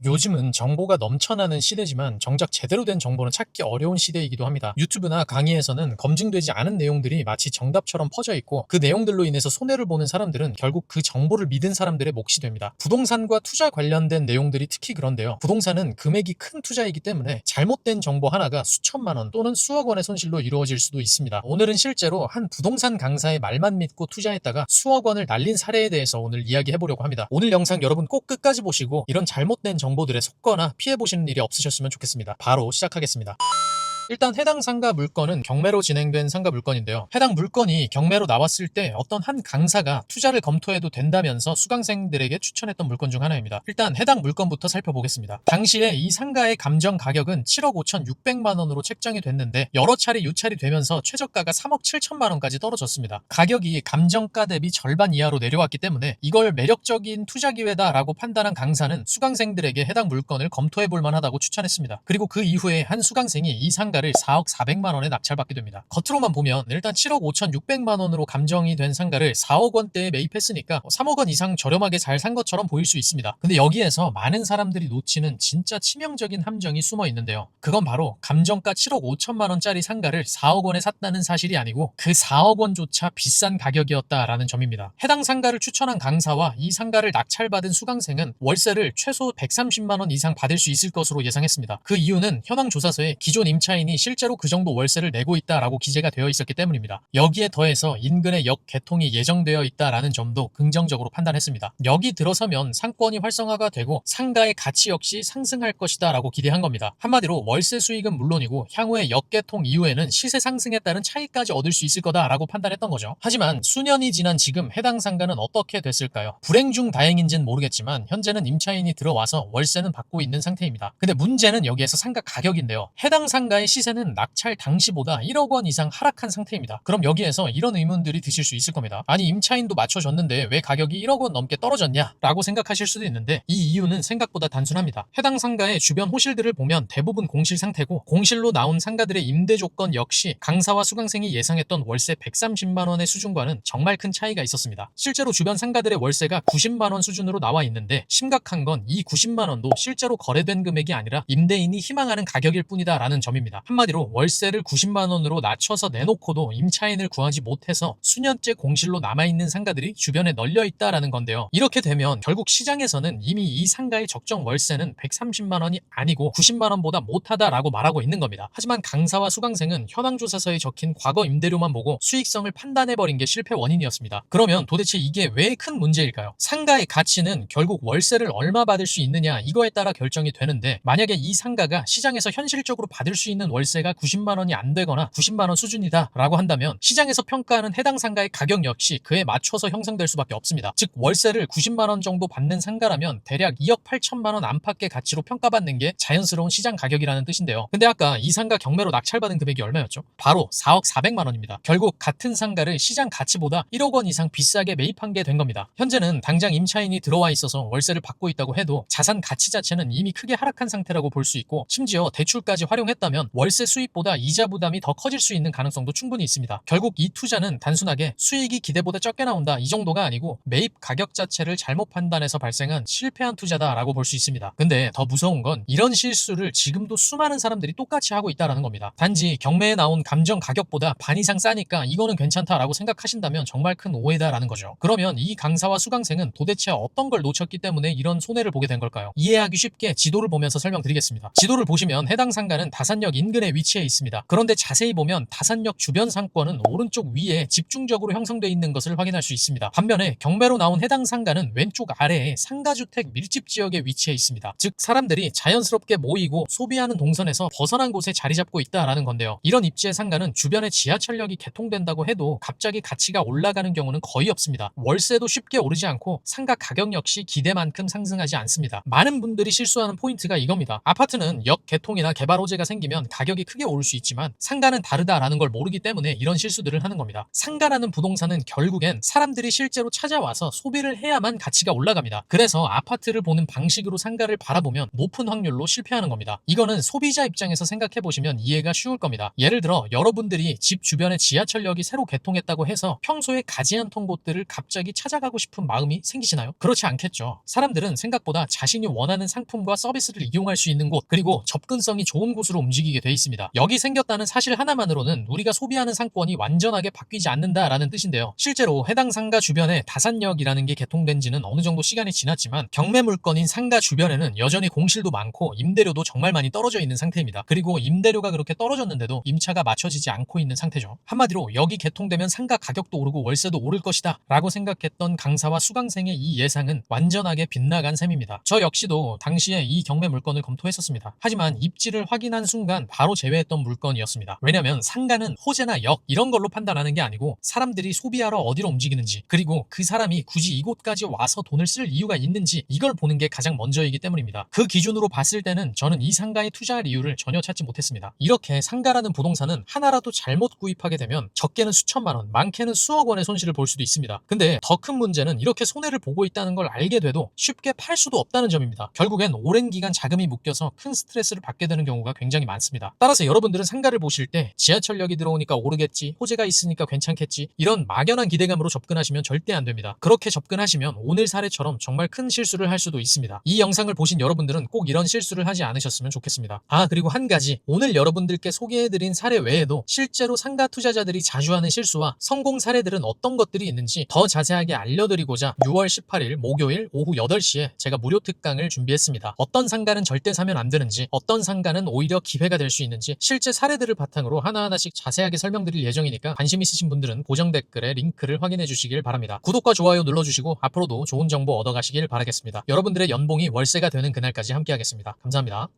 요즘은 정보가 넘쳐나는 시대지만 정작 제대로 된 정보는 찾기 어려운 시대이기도 합니다. 유튜브나 강의에서는 검증되지 않은 내용들이 마치 정답처럼 퍼져 있고 그 내용들로 인해서 손해를 보는 사람들은 결국 그 정보를 믿은 사람들의 몫이 됩니다. 부동산과 투자 관련된 내용들이 특히 그런데요. 부동산은 금액이 큰 투자이기 때문에 잘못된 정보 하나가 수천만 원 또는 수억 원의 손실로 이루어질 수도 있습니다. 오늘은 실제로 한 부동산 강사의 말만 믿고 투자했다가 수억 원을 날린 사례에 대해서 오늘 이야기해 보려고 합니다. 오늘 영상 여러분 꼭 끝까지 보시고 이런 잘못된 정보들에 속거나 피해보시는 일이 없으셨으면 좋겠습니다. 바로 시작하겠습니다. 일단 해당 상가 물건은 경매로 진행된 상가 물건인데요. 해당 물건이 경매로 나왔을 때 어떤 한 강사가 투자를 검토해도 된다면서 수강생들에게 추천했던 물건 중 하나입니다. 일단 해당 물건부터 살펴보겠습니다. 당시에 이 상가의 감정 가격은 7억 5,600만 원으로 책정이 됐는데 여러 차례 유찰이 되면서 최저가가 3억 7천만 원까지 떨어졌습니다. 가격이 감정가 대비 절반 이하로 내려왔기 때문에 이걸 매력적인 투자 기회다라고 판단한 강사는 수강생들에게 해당 물건을 검토해볼 만하다고 추천했습니다. 그리고 그 이후에 한 수강생이 이 상가를 4억 400만 원에 낙찰받게 됩니다. 겉으로만 보면 일단 7억 5,600만 원으로 감정이 된 상가를 4억 원대에 매입했으니까 3억 원 이상 저렴하게 잘 산 것처럼 보일 수 있습니다. 근데 여기에서 많은 사람들이 놓치는 진짜 치명적인 함정이 숨어 있는데요. 그건 바로 감정가 7억 5천만 원짜리 상가를 4억 원에 샀다는 사실이 아니고 그 4억 원조차 비싼 가격이었다라는 점입니다. 해당 상가를 추천한 강사와 이 상가를 낙찰받은 수강생은 월세를 최소 130만 원 이상 받을 수 있을 것으로 예상했습니다. 그 이유는 현황 조사서에 기존 임차인이 실제로 그 정도 월세를 내고 있다라고 기재가 되어 있었기 때문입니다. 여기에 더해서 인근에 역 개통이 예정되어 있다라는 점도 긍정적으로 판단했습니다. 여기 들어서면 상권이 활성화가 되고 상가의 가치 역시 상승할 것이다 라고 기대한 겁니다. 한마디로 월세 수익은 물론이고 향후에 역 개통 이후에는 시세 상승에 따른 차익까지 얻을 수 있을 거다라고 판단했던 거죠. 하지만 수년이 지난 지금 해당 상가는 어떻게 됐을까요? 불행 중 다행인지는 모르겠지만 현재는 임차인이 들어와서 월세는 받고 있는 상태입니다. 근데 문제는 여기에서 상가 가격인데요. 해당 상가의 시세는 낙찰 당시보다 1억 원 이상 하락한 상태입니다. 그럼 여기에서 이런 의문들이 드실 수 있을 겁니다. 아니 임차인도 맞춰줬는데 왜 가격이 1억 원 넘게 떨어졌냐? 라고 생각하실 수도 있는데 이 이유는 생각보다 단순합니다. 해당 상가의 주변 호실들을 보면 대부분 공실 상태고 공실로 나온 상가들의 임대 조건 역시 강사와 수강생이 예상했던 월세 130만 원의 수준과는 정말 큰 차이가 있었습니다. 실제로 주변 상가들의 월세가 90만 원 수준으로 나와 있는데 심각한 건 이 90만 원도 실제로 거래된 금액이 아니라 임대인이 희망하는 가격일 뿐이다라는 점입니다. 한마디로 월세를 90만 원으로 낮춰서 내놓고도 임차인을 구하지 못해서 수년째 공실로 남아있는 상가들이 주변에 널려 있다라는 건데요. 이렇게 되면 결국 시장에서는 이미 이 상가의 적정 월세는 130만 원이 아니고 90만 원보다 못하다라고 말하고 있는 겁니다. 하지만 강사와 수강생은 현황조사서에 적힌 과거 임대료만 보고 수익성을 판단해버린 게 실패 원인이었습니다. 그러면 도대체 이게 왜 큰 문제일까요? 상가의 가치는 결국 월세를 얼마 받을 수 있느냐 이거에 따라 결정이 되는데 만약에 이 상가가 시장에서 현실적으로 받을 수 있는 월세가 90만 원이 안 되거나 90만 원 수준이다 라고 한다면 시장에서 평가하는 해당 상가의 가격 역시 그에 맞춰서 형성될 수밖에 없습니다. 즉 월세를 90만 원 정도 받는 상가라면 대략 2억 8천만 원 안팎의 가치로 평가받는 게 자연스러운 시장 가격이라는 뜻인데요. 근데 아까 이 상가 경매로 낙찰받은 금액이 얼마였죠? 바로 4억 400만 원입니다. 결국 같은 상가를 시장 가치보다 1억 원 이상 비싸게 매입한 게 된 겁니다. 현재는 당장 임차인이 들어와 있어서 월세를 받고 있다고 해도 자산 가치 자체는 이미 크게 하락한 상태라고 볼 수 있고 심지어 대출까지 활용했다면 월세 수익보다 이자 부담이 더 커질 수 있는 가능성도 충분히 있습니다. 결국 이 투자는 단순하게 수익이 기대보다 적게 나온다 이 정도가 아니고 매입 가격 자체를 잘못 판단해서 발생한 실패한 투자다라고 볼 수 있습니다. 근데 더 무서운 건 이런 실수를 지금도 수많은 사람들이 똑같이 하고 있다는 겁니다. 단지 경매에 나온 감정 가격보다 반 이상 싸니까 이거는 괜찮다라고 생각하신다면 정말 큰 오해다라는 거죠. 그러면 이 강사와 수강생은 도대체 어떤 걸 놓쳤기 때문에 이런 손해를 보게 된 걸까요? 이해하기 쉽게 지도를 보면서 설명드리겠습니다. 지도를 보시면 해당 상가는 다산역 인근에 위치해 있습니다. 그런데 자세히 보면 다산역 주변 상권은 오른쪽 위에 집중적으로 형성되어 있는 것을 확인할 수 있습니다. 반면에 경매로 나온 해당 상가는 왼쪽 아래에 상가주택 밀집 지역에 위치해 있습니다. 즉 사람들이 자연스럽게 모이고 소비하는 동선에서 벗어난 곳에 자리 잡고 있다라는 건데요. 이런 입지의 상가는 주변에 지하철역이 개통된다고 해도 갑자기 가치가 올라가는 경우는 거의 없습니다. 월세도 쉽게 오르지 않고 상가 가격 역시 기대만큼 상승하지 않습니다. 많은 분들이 실수하는 포인트가 이겁니다. 아파트는 역 개통이나 개발 호재가 생기면 가격이 크게 오를 수 있지만 상가는 다르다라는 걸 모르기 때문에 이런 실수들을 하는 겁니다. 상가라는 부동산은 결국엔 사람들이 실제로 찾아와서 소비를 해야만 가치가 올라갑니다. 그래서 아파트를 보는 방식으로 상가를 바라보면 높은 확률로 실패하는 겁니다. 이거는 소비자 입장에서 생각해 보시면 이해가 쉬울 겁니다. 예를 들어 여러분들이 집 주변에 지하철역이 새로 개통했다고 해서 평소에 가지 않던 곳들을 갑자기 찾아가고 싶은 마음이 생기시나요? 그렇지 않겠죠. 사람들은 생각보다 자신이 원하는 상품과 서비스를 이용할 수 있는 곳, 그리고 접근성이 좋은 곳으로 움직이게 돼 있습니다. 여기 생겼다는 사실 하나만으로는 우리가 소비하는 상권이 완전하게 바뀌지 않는다라는 뜻인데요. 실제로 해당 상가 주변에 다산역이라는 게 개통된 지는 어느 정도 시간이 지났지만 경매 물건인 상가 주변에는 여전히 공실도 많고 임대료도 정말 많이 떨어져 있는 상태입니다. 그리고 임대료가 그렇게 떨어졌는데도 임차가 맞춰지지 않고 있는 상태죠. 한마디로 여기 개통되면 상가 가격도 오르고 월세도 오를 것이다 라고 생각했던 강사와 수강생의 이 예상은 완전하게 빗나간 셈입니다. 저 역시도 당시에 이 경매 물건을 검토했었습니다. 하지만 입지를 확인한 순간 바로 제외했던 물건이었습니다. 왜냐면 상가는 호재나 역 이런 걸로 판단하는 게 아니고 사람들이 소비하러 어디로 움직이는지, 그리고 그 사람이 굳이 이곳까지 와서 돈을 쓸 이유가 있는지 이걸 보는 게 가장 먼저이기 때문입니다. 그 기준으로 봤을 때는 저는 이 상가에 투자할 이유를 전혀 찾지 못했습니다. 이렇게 상가라는 부동산은 하나라도 잘못 구입하게 되면 적게는 수천만 원, 많게는 수억 원의 손실을 볼 수도 있습니다. 근데 더 큰 문제는 이렇게 손해를 보고 있다는 걸 알게 돼도 쉽게 팔 수도 없다는 점입니다. 결국엔 오랜 기간 자금이 묶여서 큰 스트레스를 받게 되는 경우가 굉장히 많습니다. 따라서 여러분들은 상가를 보실 때 지하철역이 들어오니까 오르겠지, 호재가 있으니까 괜찮겠지, 이런 막연한 기대감으로 접근하시면 절대 안 됩니다. 그렇게 접근하시면 오늘 사례처럼 정말 큰 실수를 할 수도 있습니다. 이 영상을 보신 여러분들은 꼭 이런 실수를 하지 않으셨으면 좋겠습니다. 그리고 한 가지, 오늘 여러분들께 소개해드린 사례 외에도 실제로 상가 투자자들이 자주 하는 실수와 성공 사례들은 어떤 것들이 있는지 더 자세하게 알려드리고자 6월 18일 목요일 오후 8시에 제가 무료 특강을 준비했습니다. 어떤 상가는 절대 사면 안 되는지, 어떤 상가는 오히려 기회가 될 수 있는지 실제 사례들을 바탕으로 하나하나씩 자세하게 설명드릴 예정이니까 관심 있으신 분들은 고정 댓글에 링크를 확인해 주시길 바랍니다. 구독과 좋아요 눌러주시고 앞으로도 좋은 정보 얻어가시길 바라겠습니다. 여러분들의 연봉이 월세가 되는 그날까지 함께하겠습니다. 감사합니다.